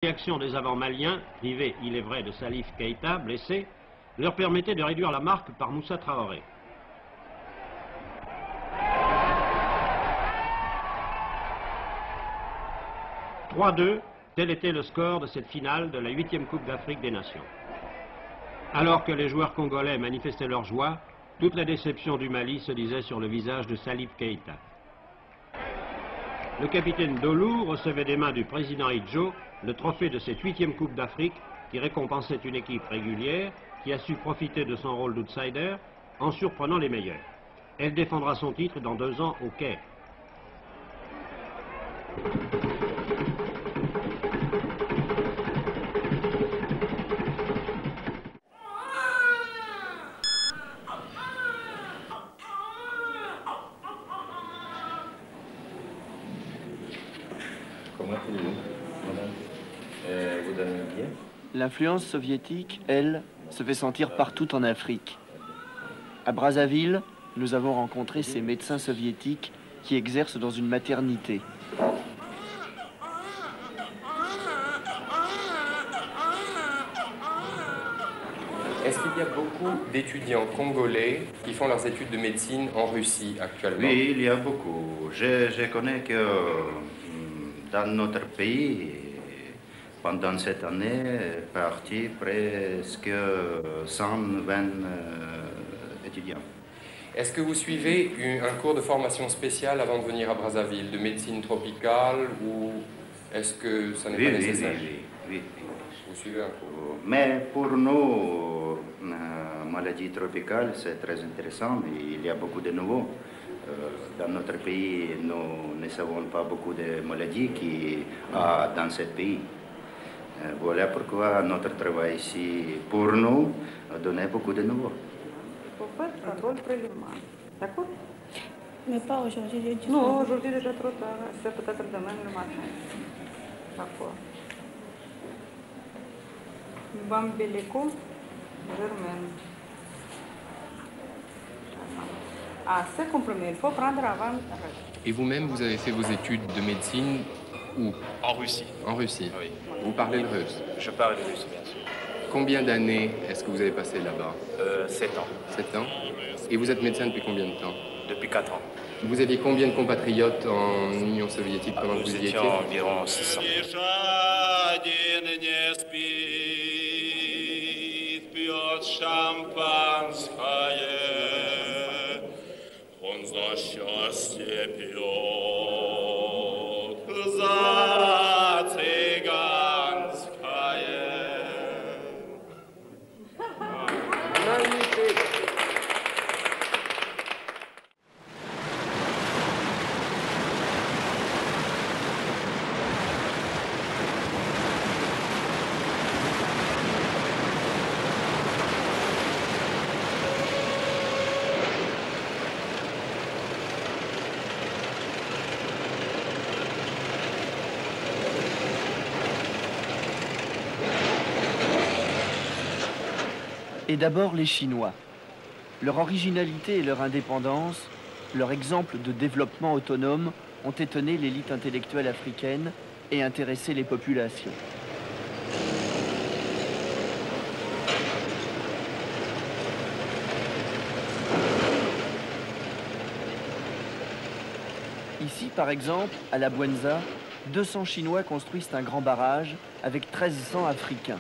La réaction des avants maliens, privés, il est vrai, de Salif Keïta, blessé, leur permettait de réduire la marque par Moussa Traoré. « 3-2, tel était le score de cette finale de la 8e Coupe d'Afrique des Nations. Alors que les joueurs congolais manifestaient leur joie, toutes les déceptions du Mali se disaient sur le visage de Salif Keïta. Le capitaine Dolou recevait des mains du président Idjo le trophée de cette 8e Coupe d'Afrique qui récompensait une équipe régulière qui a su profiter de son rôle d'outsider en surprenant les meilleurs. Elle défendra son titre dans 2 ans au Caire. Comment allez-vous, madame? Vous allez bien? L'influence soviétique, elle, se fait sentir partout en Afrique. À Brazzaville, nous avons rencontré ces médecins soviétiques qui exercent dans une maternité. Est-ce qu'il y a beaucoup d'étudiants congolais qui font leurs études de médecine en Russie actuellement? Oui, il y a beaucoup. Je connais que dans notre pays, pendant cette année, est parti presque 120 étudiants. Est-ce que vous suivez un cours de formation spéciale avant de venir à Brazzaville, de médecine tropicale, ou est-ce que ça n'est pas nécessaire? Oui. Vous suivez un cours? Mais pour nous, maladie tropicale, c'est très intéressant. Il y a beaucoup de nouveaux. Dans notre pays, nous ne savons pas beaucoup de maladies qu'il y a dans ce pays. Voilà pourquoi notre travail ici, pour nous, a donné beaucoup de nouveaux. D'accord? Mais pas aujourd'hui, j'ai dit. Non, aujourd'hui déjà trop tard. C'est peut-être demain le matin. Parfois. Bambilico, germaine. Ah, c'est comprimé. Il faut prendre avant. Et vous-même, vous avez fait vos études de médecine où? En Russie. En Russie? Oui. Vous parlez le russe? Je parle le russe, bien sûr. Combien d'années est-ce que vous avez passé là-bas? 7 ans. 7 ans. Et vous êtes médecin depuis combien de temps? Depuis 4 ans. Vous aviez combien de compatriotes en Union soviétique pendant que vous y étiez? Nous étions environ 600. Et d'abord les Chinois. Leur originalité et leur indépendance, leur exemple de développement autonome ont étonné l'élite intellectuelle africaine et intéressé les populations. Ici, par exemple, à la Bwenza, 200 Chinois construisent un grand barrage avec 1300 Africains.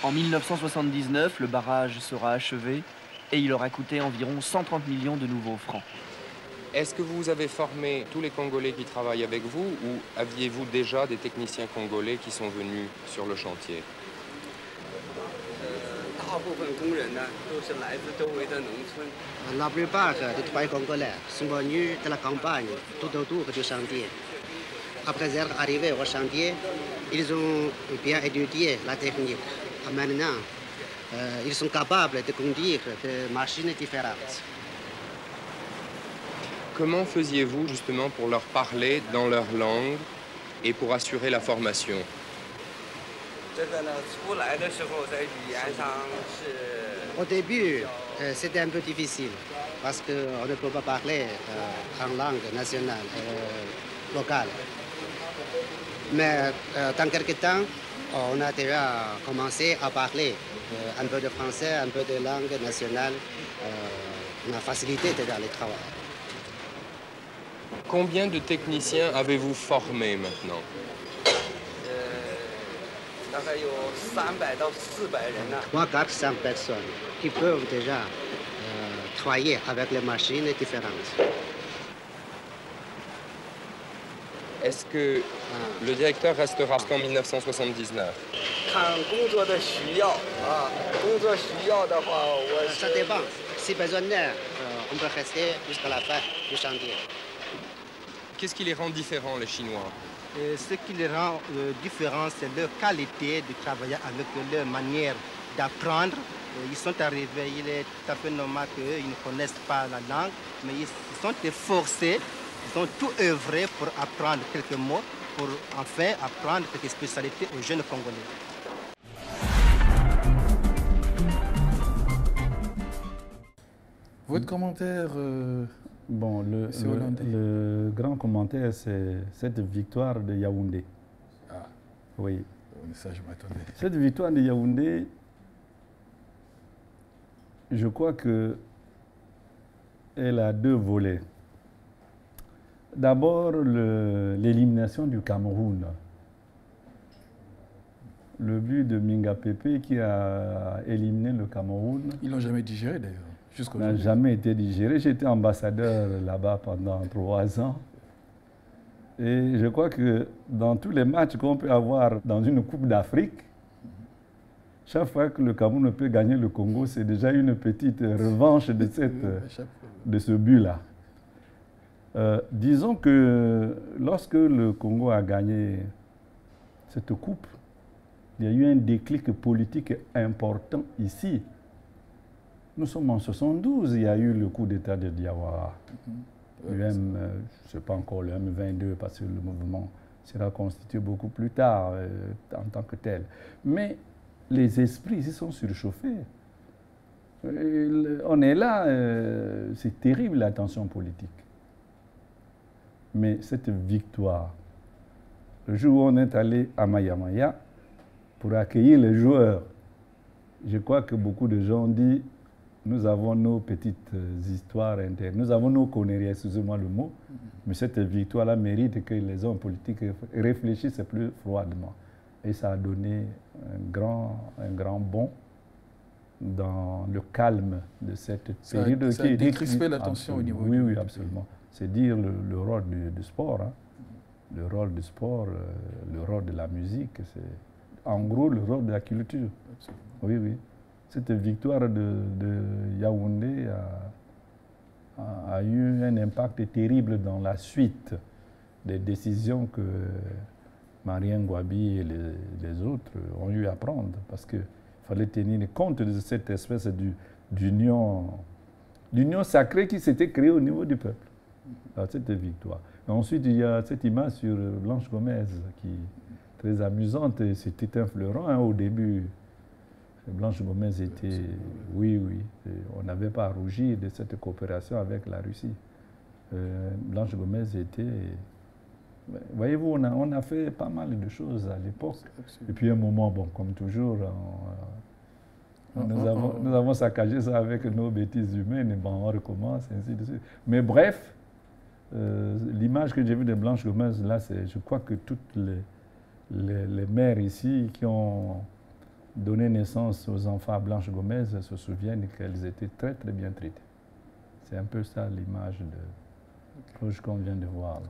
En 1979, le barrage sera achevé et il aura coûté environ 130 millions de nouveaux francs. Est-ce que vous avez formé tous les Congolais qui travaillent avec vous ou aviez-vous déjà des techniciens congolais qui sont venus sur le chantier? La plupart des travailleurs congolais sont venus de la campagne tout autour du chantier. Après être arrivés au chantier, ils ont bien étudié la technique. Maintenant, ils sont capables de conduire des machines différentes. Comment faisiez-vous justement pour leur parler dans leur langue et pour assurer la formation? Au début, c'était un peu difficile parce qu'on ne peut pas parler en langue nationale, locale. Mais dans quelques temps, on a déjà commencé à parler un peu de français, un peu de langue nationale. On a facilité déjà le travail. Combien de techniciens avez-vous formés maintenant? 300-400 personnes qui peuvent déjà travailler avec les machines différentes. Est-ce que le directeur restera jusqu'en 1979? Ça dépend. Si besoin d'air, on peut rester jusqu'à la fin du chantier. Qu'est-ce qui les rend différents, les Chinois? Ce qui les rend différents, c'est leur qualité de travailler avec leur manière d'apprendre. Ils sont arrivés, il est tout à fait normal qu'ils ne connaissent pas la langue, mais ils sont forcés, ils ont tout œuvré pour apprendre quelques mots, pour enfin apprendre quelques spécialités aux jeunes Congolais. Votre commentaire Bon, le grand commentaire, c'est cette victoire de Yaoundé. Ah. Oui. Ça, je m'attendais. Cette victoire de Yaoundé, je crois qu'elle a deux volets. D'abord, l'élimination du Cameroun. Le but de Minga Pepe qui a éliminé le Cameroun. Ils ne l'ont jamais digéré d'ailleurs. N'a jamais été digéré. J'étais ambassadeur là-bas pendant 3 ans. Et je crois que dans tous les matchs qu'on peut avoir dans une Coupe d'Afrique, chaque fois que le Cameroun peut gagner le Congo, c'est déjà une petite revanche de, de ce but-là. Disons que lorsque le Congo a gagné cette coupe, il y a eu un déclic politique important ici. Nous sommes en 72, il y a eu le coup d'État de Diawara. Je ne sais pas encore le M22 parce que le mouvement sera constitué beaucoup plus tard en tant que tel. Mais les esprits ici sont surchauffés. On est là, c'est terrible la tension politique. Mais cette victoire, le jour où on est allé à Maya pour accueillir les joueurs, je crois que beaucoup de gens ont dit nous avons nos petites histoires internes, nous avons nos conneries, excusez-moi le mot, mais cette victoire-là mérite que les hommes politiques réfléchissent plus froidement. Et ça a donné un grand bond dans le calme de cette période. Ça a décrispé la tension au niveau du... Oui, absolument. C'est dire le rôle du sport, hein. Le rôle du sport, le rôle de la musique, c'est en gros le rôle de la culture. Absolument. Oui. Cette victoire de Yaoundé a eu un impact terrible dans la suite des décisions que Marien Ngouabi et les autres ont eu à prendre, parce qu'il fallait tenir compte de cette espèce d'union sacrée qui s'était créée au niveau du peuple. Alors, cette victoire. Et ensuite, il y a cette image sur Blanche Gomez qui est très amusante. C'était un fleuron hein, au début. Blanche Gomez était... Oui. On n'avait pas à rougir de cette coopération avec la Russie. Blanche Gomez était... Voyez-vous, on a fait pas mal de choses à l'époque. Et puis à un moment, bon, comme toujours, nous avons saccagé ça avec nos bêtises humaines, et bon, on recommence, ainsi de suite. Mais bref, l'image que j'ai vue de Blanche Gomez, là, je crois que toutes les mères ici qui ont donné naissance aux enfants à Blanche Gomez se souviennent qu'elles étaient très très bien traitées. C'est un peu ça l'image de Rouge qu'on vient de voir là.